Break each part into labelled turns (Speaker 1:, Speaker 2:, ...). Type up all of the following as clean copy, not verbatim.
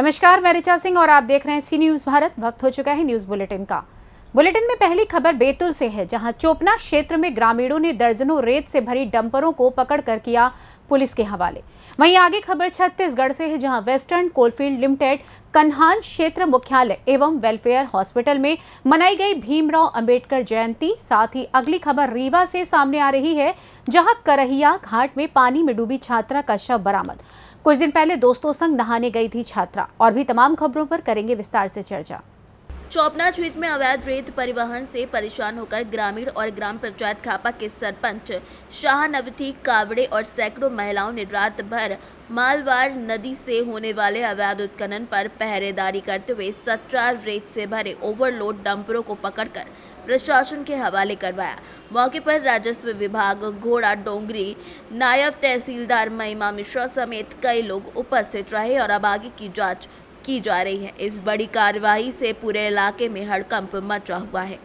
Speaker 1: नमस्कार, मैं ऋचा सिंह और आप देख रहे हैं सी न्यूज भारत। वक्त हो चुका है न्यूज बुलेटिन का। बुलेटिन में पहली खबर बैतूल से है, जहां चोपना क्षेत्र में ग्रामीणों ने दर्जनों रेत से भरी डंपरों को पकड़कर किया पुलिस के हवाले। वहीं आगे खबर छत्तीसगढ़ से है, जहां वेस्टर्न कोलफील्ड लिमिटेड कन्हान क्षेत्र मुख्यालय एवं वेलफेयर हॉस्पिटल में मनाई गई भीमराव अंबेडकर जयंती। साथ ही अगली खबर रीवा से सामने आ रही है, जहां करहिया घाट में पानी में डूबी छात्रा का शव बरामद। कुछ दिन पहले दोस्तों संग नहाने गई थी छात्रा। और भी तमाम खबरों पर करेंगे विस्तार से चर्चा।
Speaker 2: चोपना क्षेत्र में अवैध रेत परिवहन से परेशान होकर ग्रामीण और ग्राम पंचायत खापा के सरपंच शाहनवती कावड़े और सैकड़ों महिलाओं ने रात भर मालवार नदी से होने वाले अवैध उत्खनन पर पहरेदारी करते हुए 17 रेत से भरे ओवरलोड डंपरों को पकड़कर प्रशासन के हवाले करवाया। मौके पर राजस्व विभाग, घोड़ा डोंगरी नायब तहसीलदार महिमा मिश्रा समेत कई लोग उपस्थित रहे और अब आगे की जांच की जा रही है। इस बड़ी कार्रवाई से पूरे इलाके में हड़कंप मचा हुआ है।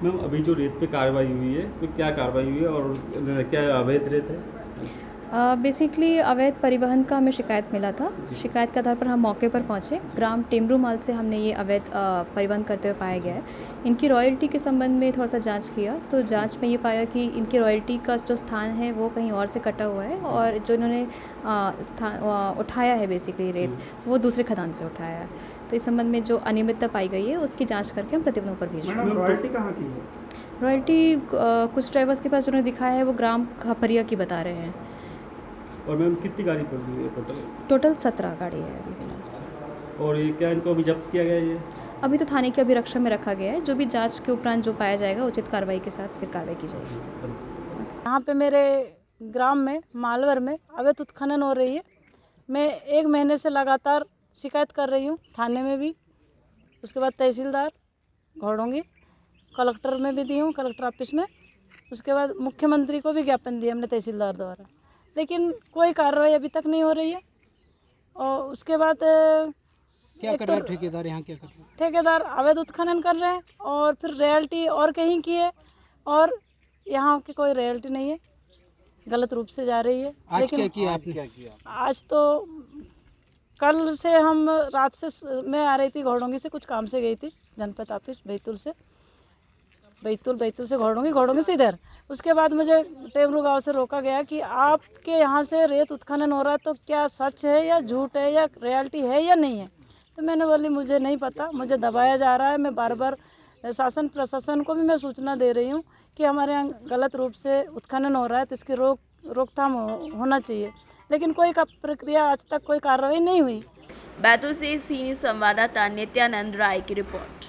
Speaker 3: मैम, अभी जो रेत पे कार्रवाई हुई है, तो क्या कार्रवाई हुई है और क्या अवैध रेत है?
Speaker 4: बेसिकली अवैध परिवहन का हमें शिकायत मिला था। शिकायत के आधार पर हम मौके पर पहुंचे। ग्राम टेमरू माल से हमने ये अवैध परिवहन करते हुए पाया गया है। इनकी रॉयल्टी के संबंध में थोड़ा सा जांच किया, तो जांच में ये पाया कि इनकी रॉयल्टी का जो स्थान है वो कहीं और से कटा हुआ है और जो इन्होंने स्थान उठाया है बेसिकली रेत, वो दूसरे खदान से उठाया है। तो इस संबंध में जो अनियमितता पाई गई है उसकी जाँच करके हम प्रतिबंधों पर भेज रहे हैं।
Speaker 5: रॉयल्टी कहाँ की है?
Speaker 4: रॉयल्टी कुछ ड्राइवर्स के पास जिन्होंने दिखाया है वो ग्राम खपरिया की बता रहे हैं।
Speaker 3: और मैम, कितनी गाड़ी पड़ गई है टोटल?
Speaker 4: टोटल 17 गाड़ी है अभी फिलहाल।
Speaker 3: और ये क्या इनको अभी जब्त किया गया है? ये
Speaker 4: अभी तो थाने की अभिरक्षा में रखा गया है। जो भी जांच के उपरांत जो पाया जाएगा उचित कार्रवाई के साथ फिर कार्रवाई की जाएगी।
Speaker 6: यहाँ पे मेरे ग्राम में मालवर में अवैध उत्खनन हो रही है। मैं 1 महीने से लगातार शिकायत कर रही हूँ, थाने में भी, उसके बाद तहसीलदार घोड़ोंगी, कलेक्टर में भी दी हूँ, कलेक्टर ऑफिस में। उसके बाद मुख्यमंत्री को भी ज्ञापन दिया हमने तहसीलदार द्वारा, लेकिन कोई कार्रवाई अभी तक नहीं हो रही है। और उसके बाद
Speaker 5: क्या कर रहे हैं ठेकेदार? यहाँ क्या कर रहे हैं?
Speaker 6: ठेकेदार अवैध उत्खनन कर रहे हैं और फिर रॉयल्टी और कहीं की है और यहाँ की कोई रॉयल्टी नहीं है, गलत रूप से जा रही है।
Speaker 5: आज
Speaker 6: लेकिन
Speaker 5: क्या किया आपने? क्या किया?
Speaker 6: आज तो कल से हम रात से मैं आ रही थी घोड़ोंगी से, कुछ काम से गई थी जनपद ऑफिस बैतूल से घोड़ोंगी से इधर। उसके बाद मुझे टेमरू गांव से रोका गया कि आपके यहाँ से रेत उत्खनन हो रहा है, तो क्या सच है या झूठ है या रियलिटी है या नहीं है? तो मैंने बोली मुझे नहीं पता, मुझे दबाया जा रहा है। मैं बार बार शासन प्रशासन को भी मैं सूचना दे रही हूँ कि हमारे यहाँ गलत रूप से उत्खनन हो रहा है, तो इसकी रोकथाम होना चाहिए, लेकिन कोई प्रक्रिया आज तक कोई कार्रवाई नहीं हुई।
Speaker 2: बैतूल से सीनियर संवाददाता नित्यानंद राय की रिपोर्ट।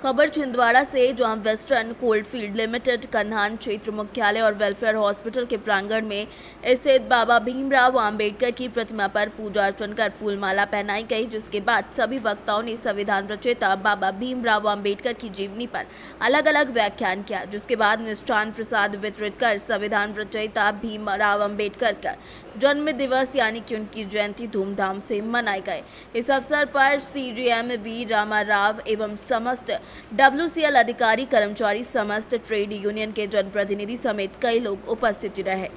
Speaker 2: खबर छिंदवाड़ा से, जहां वेस्टर्न कोलफील्ड लिमिटेड कन्हान क्षेत्र मुख्यालय और वेलफेयर हॉस्पिटल के प्रांगण में स्थित बाबा भीमराव अंबेडकर की प्रतिमा पर पूजा अर्चन कर फूलमाला पहनाई गई, जिसके बाद सभी वक्ताओं ने संविधान रचयिता बाबा भीमराव अंबेडकर की जीवनी पर अलग अलग व्याख्यान किया, जिसके बाद मिष्ठान प्रसाद वितरित कर संविधान रचयिता भीमराव अंबेडकर का जन्म दिवस यानी कि उनकी जयंती धूमधाम से मनाए गए। इस अवसर पर CGM वी रामाराव एवं समस्त WCL अधिकारी, कर्मचारी, समस्त ट्रेड यूनियन के जनप्रतिनिधि समेत कई लोग उपस्थित रहे।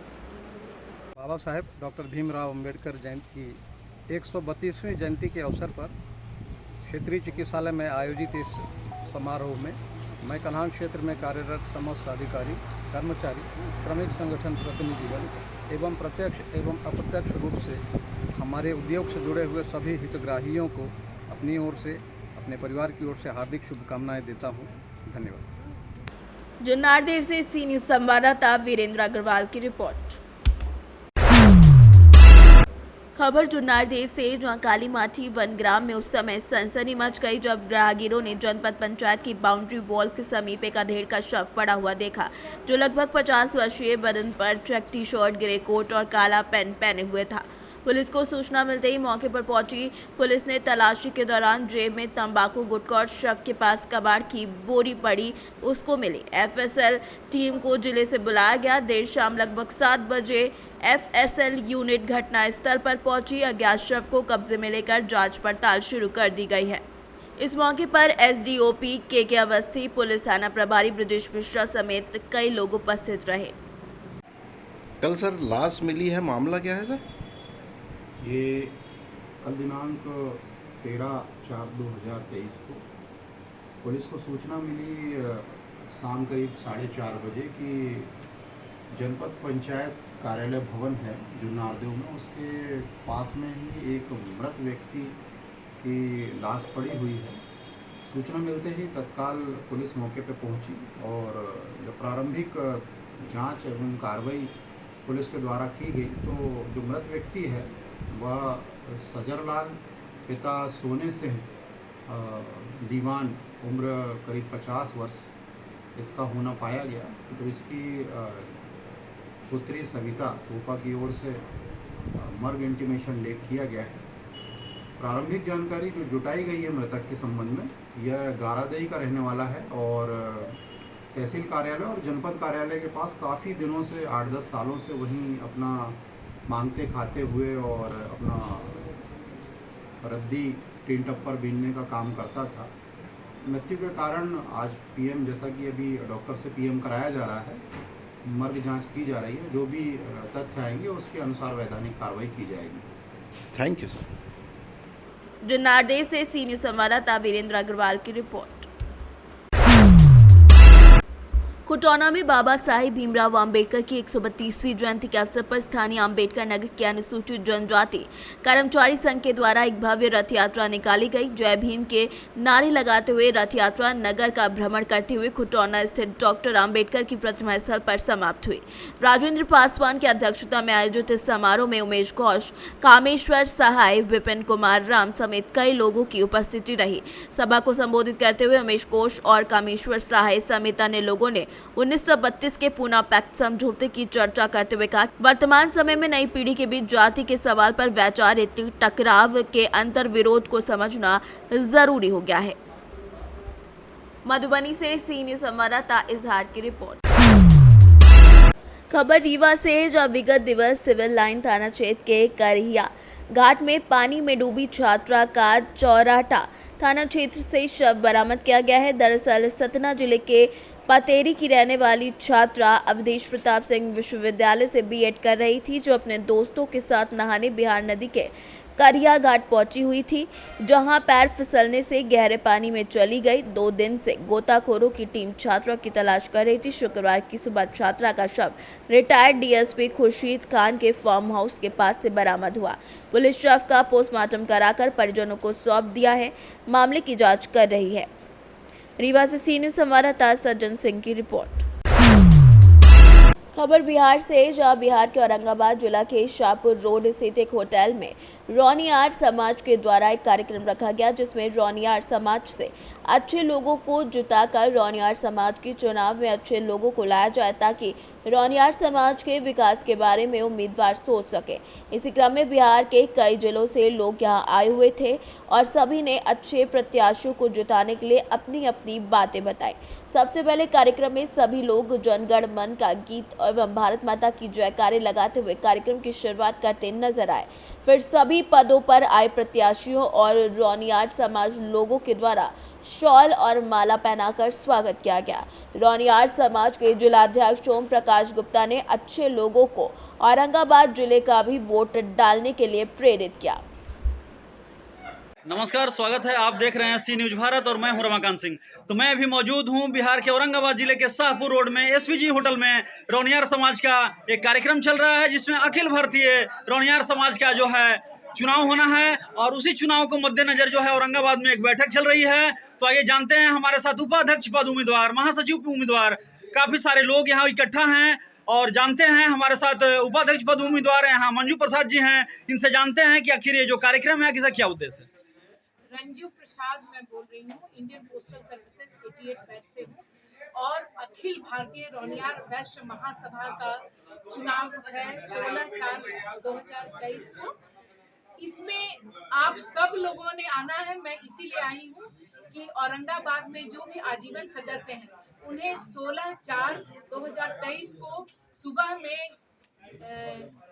Speaker 7: बाबा साहेब डॉक्टर भीमराव अंबेडकर जयंती की 132वीं जयंती के अवसर पर क्षेत्रीय चिकित्सालय में आयोजित इस समारोह में मैं कन्हान क्षेत्र में कार्यरत समस्त अधिकारी, कर्मचारी, श्रमिक संगठन प्रतिनिधिगण एवं प्रत्यक्ष एवं अप्रत्यक्ष रूप से हमारे उद्योग से जुड़े हुए सभी हितग्राहियों को अपनी ओर से, अपने परिवार की ओर से हार्दिक शुभकामनाएं देता हूं। धन्यवाद।
Speaker 2: जुन्नारदेव से सीनियर संवाददाता वीरेंद्र अग्रवाल की रिपोर्ट। खबर जुन्नारदेव से, जहां काली माटी वनग्राम में उस समय सनसनी मच गई जब राहगीरों ने जनपद पंचायत की बाउंड्री वॉल के समीप एक अधेड़ का शव पड़ा हुआ देखा, जो लगभग 50 वर्षीय, बदन पर check T shirt, grey coat और काला पैंट पहने हुए था। पुलिस को सूचना मिलते ही मौके पर पहुंची पुलिस ने तलाशी के दौरान जेब में तंबाकू, गुटखा और शव के पास कबाड़ की बोरी पड़ी उसको मिली। FSL टीम को जिले से बुलाया गया। देर शाम लगभग 7 बजे FSL यूनिट घटना स्थल पर पहुंची। अज्ञात शव को कब्जे में लेकर जांच पड़ताल शुरू कर दी गई है। इस मौके पर SDOP KK अवस्थी, पुलिस थाना प्रभारी ब्रजेश मिश्रा समेत कई लोग उपस्थित रहे।
Speaker 8: कल सर लाश मिली है, मामला क्या है सर? ये कल दिनांक 13/4/2023 को पुलिस को सूचना मिली शाम करीब 4:30 बजे कि जनपद पंचायत कार्यालय भवन है जो नारदेव में, उसके पास में ही एक मृत व्यक्ति की लाश पड़ी हुई है। सूचना मिलते ही तत्काल पुलिस मौके पर पहुंची और जो प्रारंभिक जांच एवं कार्रवाई पुलिस के द्वारा की गई तो जो मृत व्यक्ति है वह सजरलाल पिता सोने सिंह दीवान उम्र करीब 50 वर्ष इसका होना पाया गया। तो इसकी पुत्री सविता रूपा की ओर से मर्ग इंटीमेशन लेख किया गया है। प्रारंभिक जानकारी जो जुटाई गई है मृतक के संबंध में, यह गारादई का रहने वाला है और तहसील कार्यालय और जनपद कार्यालय के पास काफ़ी दिनों से 8-10 सालों से वहीं अपना मांगते खाते हुए और अपना रद्दी टीन टप्पर बीनने का काम करता था। मृत्यु के कारण आज पीएम, जैसा कि अभी डॉक्टर से पीएम कराया जा रहा है, मर्ग जांच की जा रही है। जो भी तथ्य आएंगे उसके अनुसार वैधानिक कार्रवाई की जाएगी।
Speaker 9: Thank you sir.
Speaker 2: जो नारदेव से सी न्यूज़ संवाददाता वीरेंद्र अग्रवाल की रिपोर्ट। खुटौना में बाबा साहेब भीमराव अंबेडकर की 132वीं जयंती के अवसर पर स्थानीय अंबेडकर नगर के अनुसूचित जनजाति कर्मचारी संघ के द्वारा एक भव्य रथ यात्रा निकाली गई। जय भीम के नारे लगाते हुए रथ यात्रा नगर का भ्रमण करते हुए खुटौना स्थित डॉक्टर अंबेडकर की प्रतिमा स्थल पर समाप्त हुई। राजेंद्र पासवान की अध्यक्षता में आयोजित इस समारोह में उमेश घोष, कामेश्वर सहाय, विपिन कुमार राम समेत कई लोगों की उपस्थिति रही। सभा को संबोधित करते हुए उमेश घोष और कामेश्वर सहाय समेत अन्य लोगों ने 1932 के पूना पैक्ट समझौते की चर्चा करते हुए कहा, वर्तमान समय में नई पीढ़ी के बीच जाति के सवाल पर वैचारिक टकराव के अंतर विरोध को समझना जरूरी हो गया है। मधुबनी से सी न्यूज़ संवाददाता इजहार की रिपोर्ट। खबर रीवा से, जब विगत दिवस सिविल लाइन थाना क्षेत्र के करहिया घाट में पानी में डूबी छात्रा का चौराटा थाना क्षेत्र से शव बरामद किया गया है। दरअसल सतना जिले के पतेरी की रहने वाली छात्रा अवधेश प्रताप सिंह विश्वविद्यालय से बीएड कर रही थी, जो अपने दोस्तों के साथ नहाने बिहार नदी के करिया घाट पहुंची हुई थी, जहां पैर फिसलने से गहरे पानी में चली गई। 2 दिन से गोताखोरों की टीम छात्रा की तलाश कर रही थी। शुक्रवार की सुबह छात्रा का शव रिटायर्ड डीएसपी खुर्शीद खान के फार्म हाउस के पास से बरामद हुआ। पुलिस शव का पोस्टमार्टम कराकर परिजनों को सौंप दिया है। मामले की जाँच कर रही है। रीवा से सी न्यूज़ संवाददाता सज्जन सिंह की रिपोर्ट। खबर बिहार से, जहां बिहार के औरंगाबाद जिला के शाहपुर रोड स्थित एक होटल में रौनियार समाज के द्वारा एक कार्यक्रम रखा गया, जिसमें रौनियार समाज से अच्छे लोगों को जुटाकर रौनियार समाज के चुनाव में अच्छे लोगों को लाया जाए, ताकि रौनियार समाज के विकास के बारे में उम्मीदवार सोच सके। इसी क्रम में बिहार के कई जिलों से लोग यहां आए हुए थे और सभी ने अच्छे प्रत्याशियों को जुटाने के लिए अपनी अपनी बातें बताई। सबसे पहले कार्यक्रम में सभी लोग जनगण मन का गीत एवं भारत माता की जयकारे लगाते हुए कार्यक्रम की शुरुआत करते नजर आए। फिर सभी पदों पर आए प्रत्याशियों और रौनियार समाज लोगों के द्वारा शॉल और माला पहनाकर स्वागत किया गया। रौनियार समाज के जिलाध्यक्ष ओम प्रकाश गुप्ता ने अच्छे लोगों को औरंगाबाद जिले का भी वोट डालने के लिए प्रेरित किया।
Speaker 10: नमस्कार, स्वागत है। आप देख रहे हैं सी न्यूज़ भारत और मैं हूं रमाकांत सिंह। तो मैं अभी मौजूद हूं बिहार के औरंगाबाद जिले के शाहपुर रोड में एसपीजी होटल में। रौनियार समाज का एक कार्यक्रम चल रहा है, जिसमें अखिल भारतीय रौनियार समाज का जो है चुनाव होना है और उसी चुनाव को मद्देनजर जो है औरंगाबाद में एक बैठक चल रही है। तो आइए जानते हैं, हमारे साथ उपाध्यक्ष पद उम्मीदवार, महासचिव उम्मीदवार, काफ़ी सारे लोग यहाँ इकट्ठा हैं और जानते हैं। हमारे साथ उपाध्यक्ष पद उम्मीदवार यहाँ मंजू प्रसाद जी हैं, इनसे जानते हैं कि आखिर ये जो कार्यक्रम है, किसका क्या उद्देश्य है।
Speaker 11: रंजू प्रसाद मैं बोल रही हूँ, इंडियन पोस्टल सर्विसेज 88 बैच से हूँ और अखिल भारतीय रौनियार वैश्य महासभा का चुनाव है 16/4/2023 को। इसमें आप सब लोगों ने आना है। मैं इसीलिए आई हूँ कि औरंगाबाद में जो भी आजीवन सदस्य हैं उन्हें 16/4/2023 को सुबह में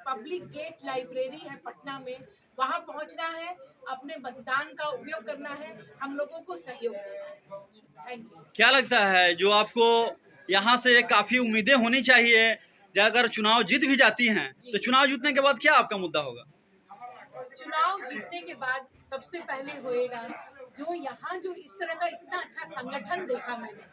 Speaker 11: पब्लिक गेट लाइब्रेरी है पटना में, वहाँ पहुँचना है, अपने मतदान का उपयोग करना है, हम लोगों को सहयोग देना है। Thank you.
Speaker 10: क्या लगता है, जो आपको यहाँ से काफ़ी उम्मीदें होनी चाहिए, अगर चुनाव जीत भी जाती हैं तो चुनाव जीतने के बाद क्या आपका मुद्दा होगा?
Speaker 11: चुनाव जीतने के बाद सबसे पहले होएगा जो यहाँ जो इस तरह का इतना अच्छा संगठन देखा मैंने,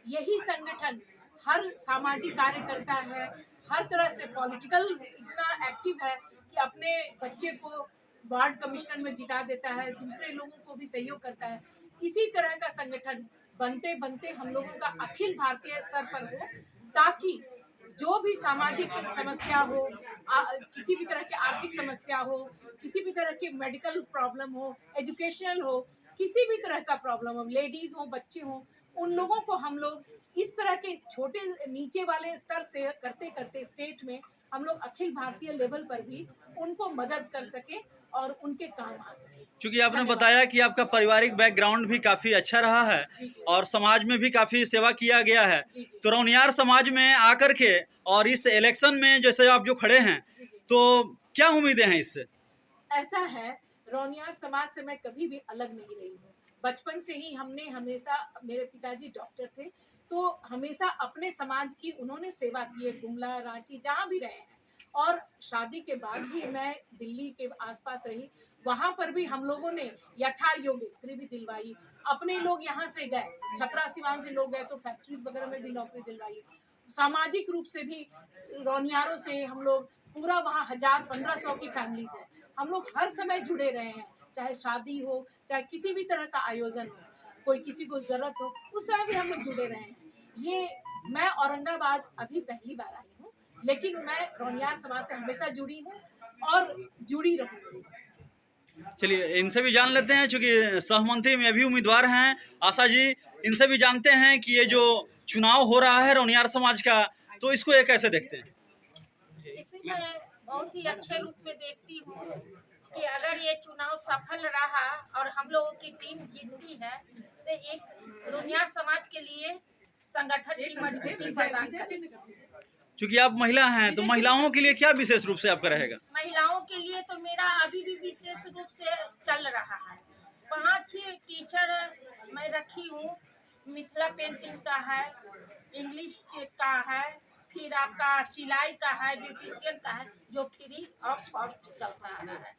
Speaker 11: यही संगठन हर सामाजिक कार्यकर्ता है, हर तरह से पॉलिटिकल इतना एक्टिव है कि अपने बच्चे को वार्ड कमिश्नर में जिता देता है, दूसरे लोगों को भी सहयोग करता है। इसी तरह का संगठन बनते बनते हम लोगों का अखिल भारतीय स्तर पर हो, ताकि जो भी सामाजिक समस्या हो, किसी भी तरह की आर्थिक समस्या हो, किसी भी तरह की मेडिकल प्रॉब्लम हो, एजुकेशनल हो, किसी भी तरह का प्रॉब्लम हो, लेडीज हो, बच्चे हो, उन लोगों को हम लोग इस तरह के छोटे नीचे वाले स्तर से करते करते स्टेट में हम लोग अखिल भारतीय लेवल पर भी उनको मदद कर सके और उनके काम आ सके।
Speaker 10: क्योंकि आपने बताया कि आपका पारिवारिक बैकग्राउंड भी काफी अच्छा रहा है और समाज में भी काफी सेवा किया गया है, तो रौनियार समाज में आकर के और इस इलेक्शन में जैसे आप जो खड़े हैं, तो क्या उम्मीदें हैं इससे?
Speaker 11: ऐसा है, रौनियार समाज से मैं कभी भी अलग नहीं रही हूँ। बचपन से ही हमने हमेशा, मेरे पिताजी डॉक्टर थे, तो हमेशा अपने समाज की उन्होंने सेवा की है, गुमला, रांची, जहाँ भी रहे हैं। और शादी के बाद भी मैं दिल्ली के आसपास रही, वहाँ पर भी हम लोगों ने यथा योग्य नौकरी भी दिलवाई। अपने लोग यहाँ से गए, छपरा सिवान से लोग गए तो फैक्ट्रीज वगैरह में भी नौकरी दिलवाई। सामाजिक रूप से भी रौनियारों से हम लोग पूरा वहाँ 1000-1500 की फैमिलीज है, हम लोग हर समय जुड़े रहे हैं, चाहे शादी हो, चाहे किसी भी तरह का आयोजन हो, कोई किसी को जरूरत हो, उस समय भी हम लोग जुड़े रहे हैं। ये मैं औरंगाबाद अभी पहली बार आई हूँ, लेकिन मैं रौनियार समाज से हमेशा जुड़ी हूँ और जुड़ी रहूँगी।
Speaker 10: चलिए इनसे भी जान लेते हैं, चूंकि सहमंत्री में भी उम्मीदवार हैं आशा जी, इनसे भी जानते हैं कि ये जो चुनाव हो रहा है रौनियार समाज का, तो इसको ये कैसे देखते हैं?
Speaker 9: इसे मैं बहुत ही अच्छे रूप में देखती हूँ कि अगर ये चुनाव सफल रहा और हम लोगों की टीम जीतती है तो एक रौनियार समाज के लिए संगठन की मजबूती प्रदान करेगी।
Speaker 10: चूंकि आप महिला हैं, तो महिलाओं के लिए क्या विशेष रूप से आपका रहेगा?
Speaker 9: महिलाओं के लिए तो मेरा अभी भी विशेष रूप से चल रहा है। 5 टीचर मैं रखी हूँ, मिथिला पेंटिंग का है, इंग्लिश का है, फिर आपका सिलाई का है, ब्यूटिशियन का है, जो फ्री ऑफ कॉस्ट चलता आ रहा है।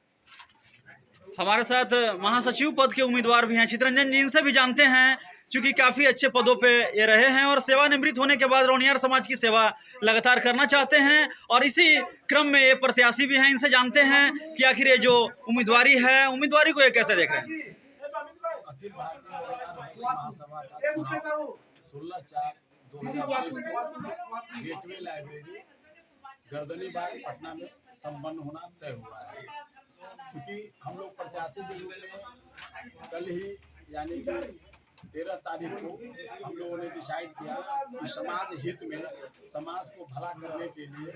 Speaker 10: हमारे साथ महासचिव पद के उम्मीदवार भी हैं चितरंजन जी, इनसे भी जानते हैं, क्योंकि काफी अच्छे पदों पे ये रहे हैं और सेवानिवृत्त होने के बाद रौनियार समाज की सेवा लगातार करना चाहते हैं, और इसी क्रम में ये प्रत्याशी भी हैं। इनसे जानते हैं कि आखिर ये जो उम्मीदवारी है, उम्मीदवारी को ये कैसे देख रहे हैं?
Speaker 12: अखिल भारतीय महासभा का चुनाव 16/4/2022 को गेटवे लाइब्रेरी गर्दनीबाग पटना में संपन्न होना तय हुआ है। क्योंकि हम लोग प्रत्याशी के रूप में कल ही यानी कि 13 तारीख को हम लोगों ने डिसाइड किया कि समाज हित में, समाज को भला करने के लिए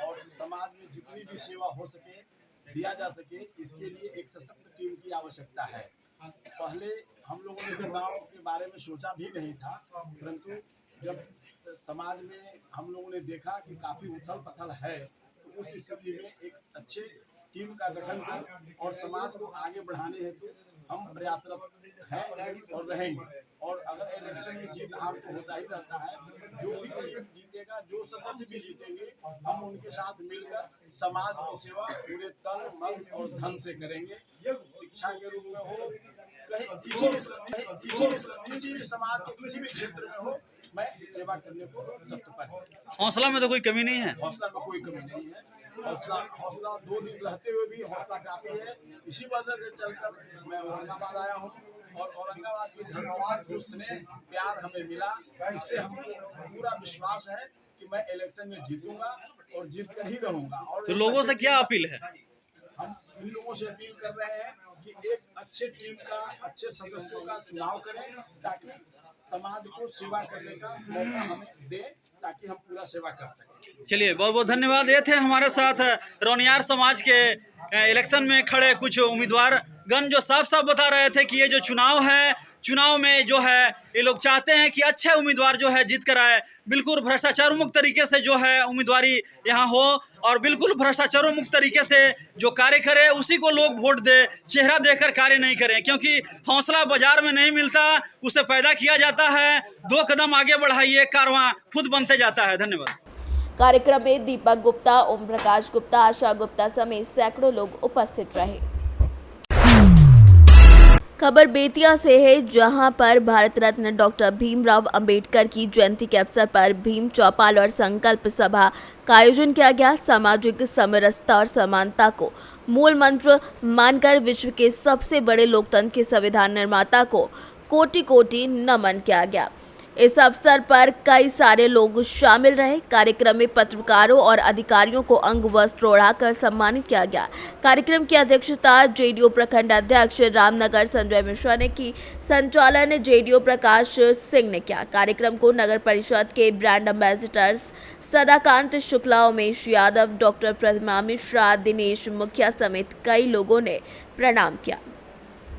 Speaker 12: और समाज में जितनी भी सेवा हो सके, दिया जा सके, इसके लिए एक सशक्त टीम की आवश्यकता है। पहले हम लोगों ने चुनाव के बारे में सोचा भी नहीं था, परंतु जब समाज में हम लोगों ने देखा कि काफ़ी उथल पथल है, तो उस स्थिति में एक अच्छे टीम का गठन कर और समाज को आगे बढ़ाने हेतु हम प्रयासरत हैं और रहेंगे। और अगर इलेक्शन में जीत हार तो होता ही रहता है, जो भी टीम जीतेगा, जो सदस्य भी जीतेंगे, हम उनके साथ मिलकर समाज की सेवा पूरे तन, मन और धन से करेंगे। शिक्षा के रूप में हो, कहीं किसी भी समाज के किसी भी क्षेत्र में हो, मैं सेवा करने को तत्पर हूँ।
Speaker 10: हौसला में तो कोई कमी नहीं है?
Speaker 12: हौसला में कोई कमी नहीं है। हौसला 2 दिन रहते हुए भी हौसला काफी है। इसी वजह से चलकर मैं औरंगाबाद आया हूँ, और औरंगाबाद की धन्यवाद जो स्नेह प्यार हमें मिला, उससे हमको पूरा विश्वास है कि मैं इलेक्शन में जीतूंगा और जीत कर ही रहूंगा। और
Speaker 10: तो लोगों से क्या अपील है?
Speaker 12: हम इन लोगों से अपील कर रहे हैं कि एक अच्छे टीम का, अच्छे सदस्यों का चुनाव करें, ताकि समाज को सेवा करने का मौका हमें दे, ताकि हम पूरा सेवा कर सकें।
Speaker 10: चलिए बहुत बहुत धन्यवाद। ये थे हमारे साथ रौनियार समाज के इलेक्शन में खड़े कुछ उम्मीदवार गण, जो साफ साफ बता रहे थे कि ये जो चुनाव है, चुनाव में जो है ये लोग चाहते हैं कि अच्छे उम्मीदवार जो है जीत कर आए, बिल्कुल भ्रष्टाचार मुक्त तरीके से जो है उम्मीदवारी यहाँ हो, और बिल्कुल भ्रष्टाचार मुक्त तरीके से जो कार्य करे उसी को लोग वोट दे, चेहरा देकर कार्य नहीं करें, क्योंकि हौसला बाजार में नहीं मिलता, उसे पैदा किया जाता है। 2 कदम आगे बढ़ाइए, कारवां खुद बनते जाता है। धन्यवाद।
Speaker 2: कार्यक्रम में दीपक गुप्ता, ओम प्रकाश गुप्ता, आशा गुप्ता समेत सैकड़ों लोग उपस्थित रहे। खबर बेतिया से है, जहां पर भारत रत्न डॉक्टर भीमराव अंबेडकर की जयंती के अवसर पर भीम चौपाल और संकल्प सभा का आयोजन किया गया। सामाजिक समरसता और समानता को मूल मंत्र मानकर विश्व के सबसे बड़े लोकतंत्र के संविधान निर्माता को कोटि कोटि नमन किया गया। इस अवसर पर कई सारे लोग शामिल रहे। कार्यक्रम में पत्रकारों और अधिकारियों को अंग वस्त्र ओढ़ाकर सम्मानित किया गया। कार्यक्रम की अध्यक्षता जेडीयू प्रखंड अध्यक्ष रामनगर संजय मिश्रा ने की। संचालन जेडीयू प्रकाश सिंह ने किया। कार्यक्रम को नगर परिषद के brand ambassadors Sadakant Shukla, Umesh Yadav, doctor Pratima Mishra, Dinesh Mukhiya समेत कई लोगों ने प्रणाम किया।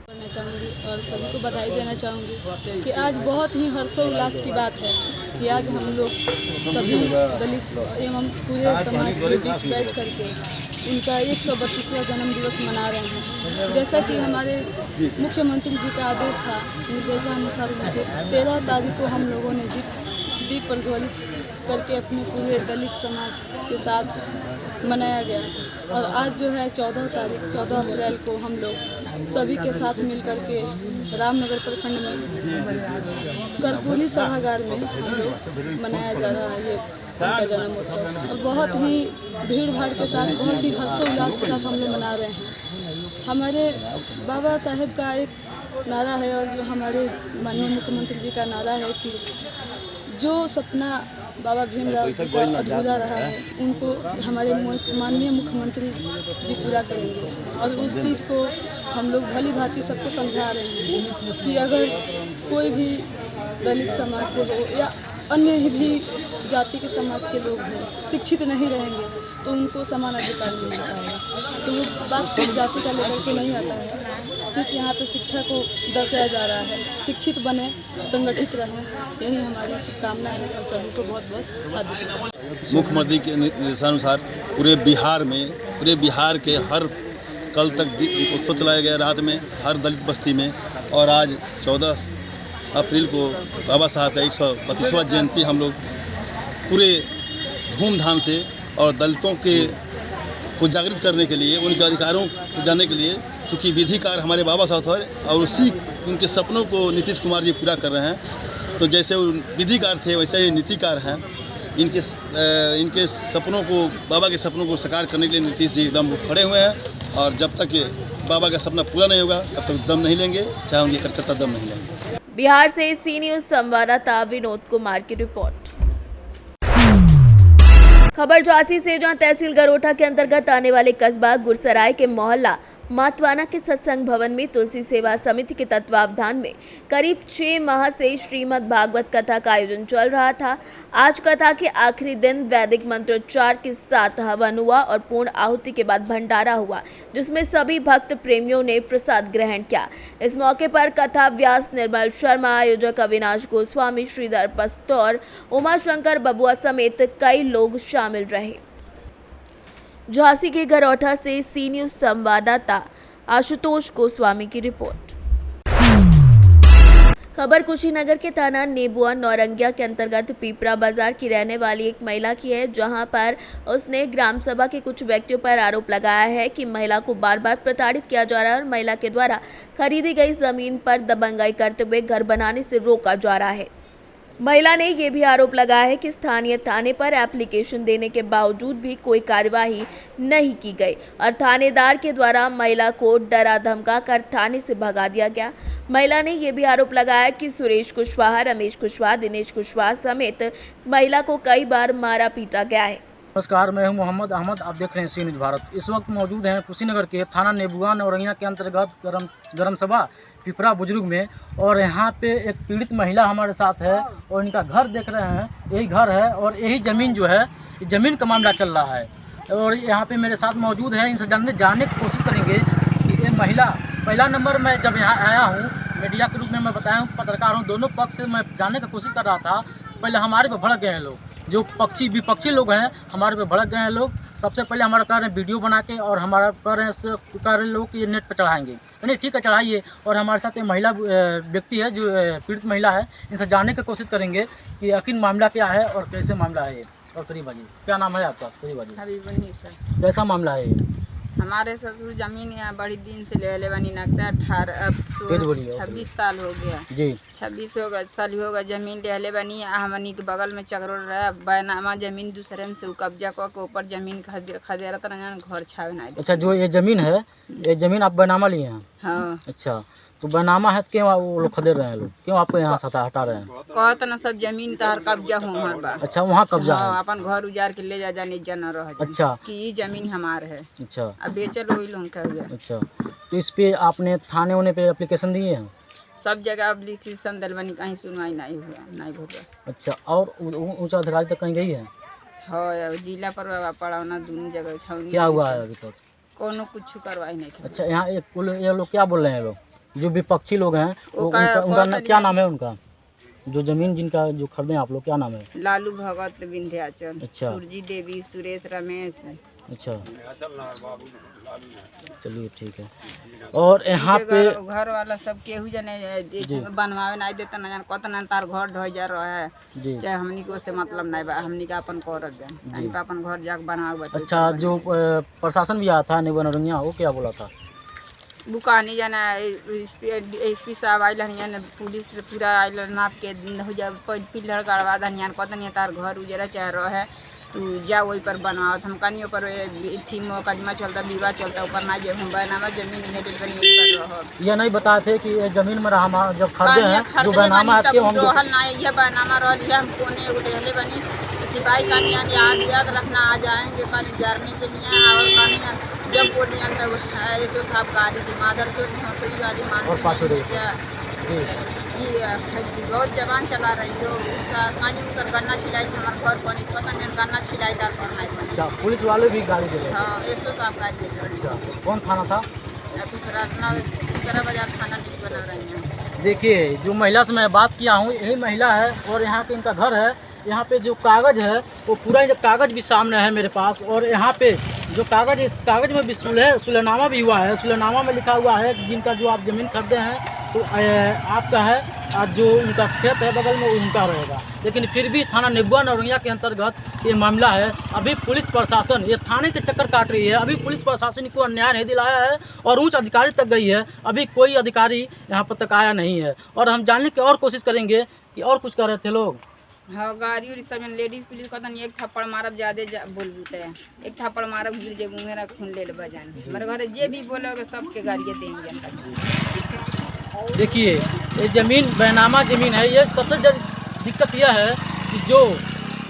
Speaker 13: करना चाहूँगी और सभी को बधाई देना चाहूँगी कि आज बहुत ही हर्षोल्लास की बात है कि आज हम लोग सभी दलित एवं पूरे समाज के बीच बैठ करके उनका 132वां जन्म दिवस मना रहे हैं। जैसा कि हमारे मुख्यमंत्री जी का आदेश था, निर्देशानुसार 13 तारीख को हम लोगों ने दीप प्रज्वलित करके अपने पूरे दलित समाज के साथ मनाया गया। और आज जो है 14 अप्रैल को हम लोग सभी के साथ मिलकर के रामनगर प्रखंड में कर्पूरी सभागार में हम लोग मनाया जा रहा है ये उनका जन्मोत्सव। और बहुत ही भीड़ भाड़ के साथ, बहुत ही हर्षोल्लास के साथ हम लोग मना रहे हैं। हमारे बाबा साहेब का एक नारा है और जो हमारे माननीय मुख्यमंत्री जी का नारा है कि जो सपना बाबा भीमराव जी का अधूरा रहा है उनको हमारे माननीय मुख्यमंत्री जी पूरा करेंगे। और उस चीज़ को हम लोग भली भांति सबको समझा रहे हैं कि अगर कोई भी दलित समाज से हो या अन्य भी जाति के समाज के लोग हों, शिक्षित नहीं रहेंगे तो उनको समान अधिकार नहीं मिल पाएगा। तो वो बात सिर्फ जाति का लेकर के नहीं आता है, सिर्फ यहाँ पे शिक्षा को दर्शाया जा रहा है। शिक्षित बने, संगठित रहें, यही हमारी शुभकामना है और सभी को बहुत बहुत हार्दिक।
Speaker 14: मुख्यमंत्री के निर्देशानुसार पूरे बिहार के हर कल तक दीपोत्सव चलाया गया रात में हर दलित बस्ती में। और आज 14 अप्रैल को बाबा साहब का 132वां जयंती हम लोग पूरे धूमधाम से और दलितों को जागृत करने के लिए, उनके अधिकारों को जानने के लिए, क्योंकि विधिकार हमारे बाबा साहब थे और उसी उनके सपनों को नीतीश कुमार जी पूरा कर रहे हैं। तो जैसे वो विधिकार थे वैसे ही नीतिकार हैं। इनके सपनों को, बाबा के सपनों को साकार करने के लिए नीतीश जी एकदम खड़े हुए हैं। और जब तक बाबा का सपना पूरा नहीं होगा तब तक दम नहीं लेंगे, चाहे उनके कार्यकर्ता दम नहीं लेंगे।
Speaker 2: बिहार से सी न्यूज़ संवाददाता विनोद कुमार की रिपोर्ट। खबर झांसी से, जहां तहसील गरोठा के अंतर्गत आने वाले कस्बा गुरसराय के मोहल्ला मातवाना के सत्संग भवन में तुलसी सेवा समिति के तत्वावधान में करीब 6 माह से श्रीमद् भागवत कथा का आयोजन चल रहा था। आज कथा के आखिरी दिन वैदिक मंत्रोच्चार के साथ हवन हुआ और पूर्ण आहुति के बाद भंडारा हुआ, जिसमें सभी भक्त प्रेमियों ने प्रसाद ग्रहण किया। इस मौके पर कथा व्यास निर्मल शर्मा, आयोजक अविनाश गोस्वामी, श्रीधर पस्तौर, उमाशंकर बबुआ समेत कई लोग शामिल रहे। झांसी के गरोठा से सी न्यूज़ संवाददाता आशुतोष गोस्वामी की रिपोर्ट। खबर कुशीनगर के थाना नेबुआ नौरंगिया के अंतर्गत पीपरा बाजार की रहने वाली एक महिला की है, जहां पर उसने ग्राम सभा के कुछ व्यक्तियों पर आरोप लगाया है कि महिला को बार बार प्रताड़ित किया जा रहा है और महिला के द्वारा खरीदी गई जमीन पर दबंगाई करते हुए घर बनाने से रोका जा रहा है। महिला ने यह भी आरोप लगाया है कि स्थानीय थाने पर एप्लीकेशन देने के बावजूद भी कोई कार्यवाही नहीं की गई और थानेदार के द्वारा महिला को डरा धमका कर थाने से भगा दिया गया। महिला ने यह भी आरोप लगाया कि सुरेश कुशवाहा, रमेश कुशवाहा, दिनेश कुशवाहा समेत महिला को कई बार मारा पीटा गया है।
Speaker 5: नमस्कार, मैं हूं मोहम्मद अहमद। आप देख रहे हैं सी न्यूज़ भारत। इस वक्त मौजूद हैं कुशीनगर के थाना नेबुआ नौरंगिया के अंतर्गत गरम सभा पिपरा बुजुर्ग में। और यहाँ पे एक पीड़ित महिला हमारे साथ है और इनका घर देख रहे हैं, यही घर है और यही ज़मीन जो है, ज़मीन का मामला चल रहा है। और यहाँ पे मेरे साथ मौजूद है, इनसे जानने की कोशिश करेंगे कि ये महिला, पहला नंबर मैं जब यहाँ आया हूँ मीडिया के रूप में, मैं बताया हूँ पत्रकार हूँ, दोनों पक्ष से मैं जानने की कोशिश कर रहा था। पहले हमारे पे भड़क गए हैं लोग, जो विपक्षी लोग हैं हमारे पे भड़क गए हैं लोग। सबसे पहले हमारा कह रहे हैं वीडियो बना के और हमारा कह रहे लोग कि ये नेट पर चढ़ाएंगे। नहीं, ठीक है चढ़ाइए। और हमारे साथ एक महिला व्यक्ति है जो पीड़ित महिला है, इनसे जानने की कोशिश करेंगे कि आखिर मामला क्या है और कैसे मामला है ये। और करीब भाजी, क्या नाम है आपका? करीब भाजी, कैसा मामला है ये?
Speaker 15: हमारे ससुर जमीन यहाँ बड़ी दिन से ले बनी नकदा 26 साल हो गया
Speaker 5: जी।
Speaker 15: 26 साल हो गया जमीन ले बनी। हमनी के बगल में चगरोल रहा बैनामा जमीन दूसरे में से उ कब्जा कर के ऊपर जमीन खदेरा तरह घर छावे नहीं।
Speaker 5: अच्छा, जो ये जमीन है, ये जमीन आप बैनामा लिए हैं?
Speaker 15: हाँ।
Speaker 5: अच्छा, तो बैनामा है क्यों वो लोग खदेड़ रहे हैं लोग, क्यों आपको यहाँ से हटा रहे हैं?
Speaker 15: कहत ना सब जमीन तहर कब्जा हो हमार बा।
Speaker 5: अच्छा, वहाँ कब्जा है?
Speaker 15: हाँ, अपन घर उजाड़ के ले जा जाने न रह।
Speaker 5: अच्छा,
Speaker 15: कि ये जमीन हमार है।
Speaker 5: अच्छा,
Speaker 15: अब बेचल वही लोग कह गया।
Speaker 5: अच्छा, तो इस पे आपने थाने होने पे एप्लीकेशन दिए हैं?
Speaker 15: सब जगह एप्लीकेशन दल बनी, कहीं सुनवाई नहीं हुआ, नहीं हुआ।
Speaker 5: अच्छा, और ऊंचा अधिकारी तक कहीं गई है?
Speaker 15: हाँ, जिला पर पड़ावना दोनों जगह छावनी।
Speaker 5: क्या हुआ है अभी तक?
Speaker 15: कोनो कुछ कार्रवाई नहीं।
Speaker 5: अच्छा, यहाँ ये लोग क्या बोल रहे हैं? लोग जो विपक्षी लोग हैं उनका क्या नाम है? उनका जो जमीन जिनका जो खरीदे आप लोग, क्या नाम है?
Speaker 15: लालू भगत, विंध्याचल,
Speaker 5: अच्छा,
Speaker 15: सुरजी देवी, सुरेश रमेश।
Speaker 5: अच्छा, चलिए ठीक है। और यहाँ पे
Speaker 15: घर वाला सब केहू जने बनवावे नहीं देता ना, जान कत ना तार घर ढह जा रहा है। चाहे हमनी को से मतलब नहीं बा, हमनी का अपन करत जान अपन घर जाके बनावे।
Speaker 5: अच्छा, जो प्रशासन भी आया था निबनरंगिया, वो क्या बोला था?
Speaker 15: बुकानी जाना एसपी साहब आइल हन, पुलिस पूरा आइल नाप के हो जा पिलर गड़वा दनियान कतन तार घर उजरा चाह रहा है, तू जा वही पर बनवाओ। हम कहीं ऊपर थी मुकदमा चलता, विवाद चलता, ऊपर ना जे हम बैनामा जमीन है कर रहा।
Speaker 5: ये नहीं बताए थे कि ये जमीन में रहा जब खरीदे हैं जो बैनामा है कि हम
Speaker 15: रहल ना ये बैनामा रहल है, हम कोने एगो रहले बनी सिपाही कहानी याद रखना आ जाएंगे कल जारने के लिए। और कहानी जब बोलिए तब ये तो साहब गाड़ी थी माधर तो भोसड़ी वाली मान
Speaker 5: और पाछो
Speaker 15: ये बहुत जवान चला रही हो। उसका कहानी उधर गन्ना छिलाई हमारे घर बनी तो गन्ना छिलाई तार पर नहीं बनी।
Speaker 5: अच्छा, पुलिस वाले भी गाड़ी दे रहे?
Speaker 15: हाँ, ये तो साहब गाड़ी दे रहे।
Speaker 5: अच्छा, कौन थाना था?
Speaker 15: दूसरा बाजार थाना बना रही हैं।
Speaker 5: देखिए, जो महिला से मैं बात किया हूँ यही महिला है और यहाँ पे इनका घर है। यहाँ पे जो कागज़ है वो पूरा कागज़ भी सामने है मेरे पास। और यहाँ पे जो कागज़, इस कागज़ में भी सुलहनामा भी हुआ है। सुलहनामा में लिखा हुआ है जिनका जो आप ज़मीन खरीदे हैं तो आपका है, और जो उनका खेत है बगल में उनका रहेगा। लेकिन फिर भी थाना नेबुआ नौरंगिया के अंतर्गत ये मामला है। अभी पुलिस प्रशासन ये थाने के चक्कर काट रही है। अभी पुलिस प्रशासन को अन्याय नहीं दिलाया है और उच्च अधिकारी तक गई है, अभी कोई अधिकारी यहाँ पर तक आया नहीं है। और हम जानने की और कोशिश करेंगे कि और कुछ कर रहे थे लोग।
Speaker 15: हाँ, गाड़ी और सब लेडीज पुलिस कहता नहीं, एक थप्पड़ मारब ज्यादा बोल बुते हैं, एक थप्पड़ मारब गिर जे मेरा खून ले बजान मेरे घर जे भी बोलोगे सबके गाड़ियाँ देंगे।
Speaker 5: देखिए, ये ज़मीन बैनामा ज़मीन है। ये सबसे दिक्कत यह है कि जो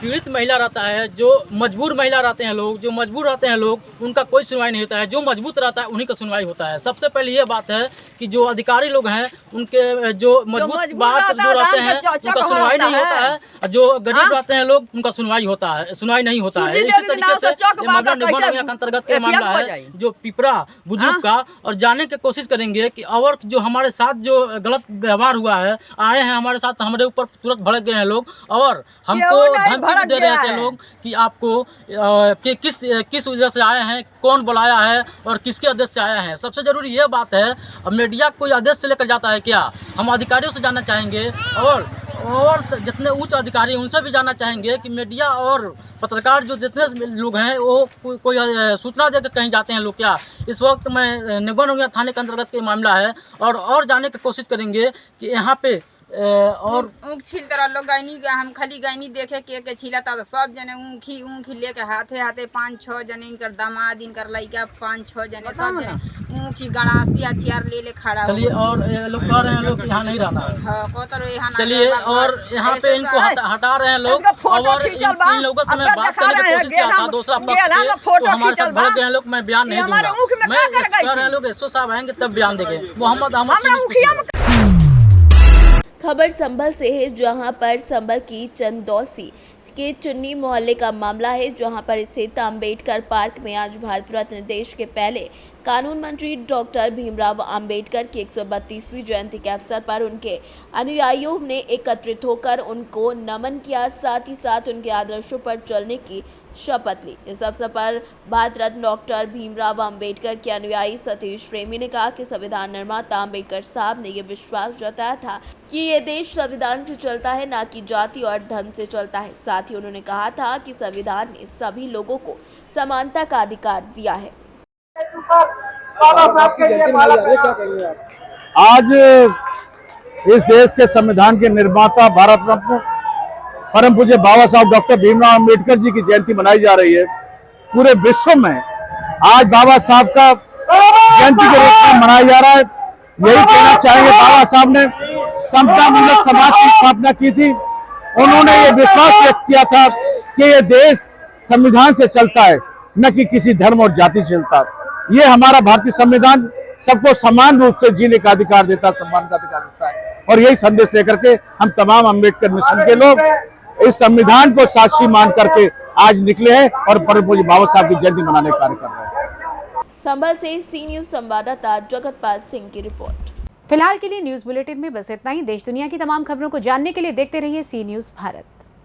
Speaker 5: पीड़ित महिला रहता है, जो मजबूर महिला रहते हैं लोग, जो मजबूर रहते हैं लोग, उनका कोई सुनवाई नहीं होता है। जो मजबूत रहता है उन्हीं का सुनवाई होता है। सबसे पहले ये बात है कि जो अधिकारी लोग हैं उनके जो मजबूत बात जो रहते हैं उनका सुनवाई नहीं होता है, और जो गरीब रहते हैं लोग उनका सुनवाई होता है, सुनवाई नहीं होता है। इसी तरीके से ये मामला निबनरंगिया के अंतर्गत के मामला है जो पिपरा बुजुर्ग का। और जानने की कोशिश करेंगे कि और जो हमारे साथ जो गलत व्यवहार हुआ है, आए हैं हमारे साथ, हमारे ऊपर तुरंत भड़क गए हैं लोग और हमको दे रहे थे लोग कि आपको कि किस वजह से आए हैं, कौन बुलाया है और किसके आदेश से आया है। सबसे ज़रूरी ये बात है, अब मीडिया कोई आदेश से लेकर जाता है क्या? हम अधिकारियों से जानना चाहेंगे और जितने उच्च अधिकारी उनसे भी जानना चाहेंगे कि मीडिया और पत्रकार जो जितने लोग हैं वो कोई सूचना देकर कहीं जाते हैं लोग क्या? इस वक्त मैं नेबुआ नौरंगिया थाने के अंतर्गत के मामला है और जानने की कोशिश करेंगे कि यहाँ पे और
Speaker 15: ऊँख छील कर लोग गैनी, हम खाली गैनी देखे के छिला था। सब जने ऊँखी लेके हाथे 5-6 जने, इनकर दामाद इनकर लड़का 5-6 जने सब जने ऊँखी गड़ासी हथियार ले खड़ा।
Speaker 5: चलिए, और लोग कह रहे हैं लोग यहाँ नहीं रहना है।
Speaker 15: हाँ, कहते यहाँ।
Speaker 5: चलिए, और यहाँ पे इनको हटा रहे हैं लोग और इन लोगों से मैं बात करने की कोशिश किया था दूसरा पक्ष से, तो हमारे साथ भड़क गए हैं लोग। मैं बयान नहीं दूंगा, मैं कह रहे हैं लोग एसओ साहब आएंगे तब बयान देंगे। मोहम्मद
Speaker 2: खबर संभल से है, जहां पर संभल की चंदौसी के चुन्नी मोहल्ले का मामला है, जहां पर स्थित अम्बेडकर पार्क में आज भारत रत्न देश के पहले कानून मंत्री डॉक्टर भीमराव अंबेडकर की 132वीं जयंती के अवसर पर उनके अनुयायियों ने एकत्रित होकर उनको नमन किया, साथ ही साथ उनके आदर्शों पर चलने की शपथ ली। इस अवसर पर भारत रत्न डॉक्टर भीमराव अंबेडकर के अनुयायी सतीश प्रेमी ने कहा कि संविधान निर्माता अंबेडकर साहब ने यह विश्वास जताया था कि ये देश संविधान से चलता है, ना कि जाति और धर्म से चलता है। साथ ही उन्होंने कहा था कि संविधान ने सभी लोगों को समानता का अधिकार दिया है।
Speaker 16: आज इस देश के संविधान के निर्माता भारत रत्न परम पूज्य बाबा साहब डॉक्टर भीमराव अम्बेडकर जी की जयंती मनाई जा रही है। पूरे विश्व में आज बाबा साहब का जयंती के रूप में मनाया जा रहा है। यही कहना चाहेंगे, बाबा साहब ने समतामूलक समाज की स्थापना की थी। उन्होंने ये विश्वास व्यक्त किया था कि ये देश संविधान से चलता है, न कि किसी धर्म और जाति से चलता है। ये हमारा भारतीय संविधान सबको समान रूप से जीने का अधिकार देता है, सम्मान का अधिकार देता है। और यही संदेश लेकर के हम तमाम अम्बेडकर मिशन के लोग इस संविधान को साक्षी मान करके आज निकले हैं और परम पूज्य बाबा साहब की जयंती मनाने का कार्य कर रहे हैं।
Speaker 2: संभल से सी न्यूज संवाददाता जगतपाल सिंह की रिपोर्ट।
Speaker 1: फिलहाल के लिए न्यूज बुलेटिन में बस इतना ही। देश दुनिया की तमाम खबरों को जानने के लिए देखते रहिए सी न्यूज भारत।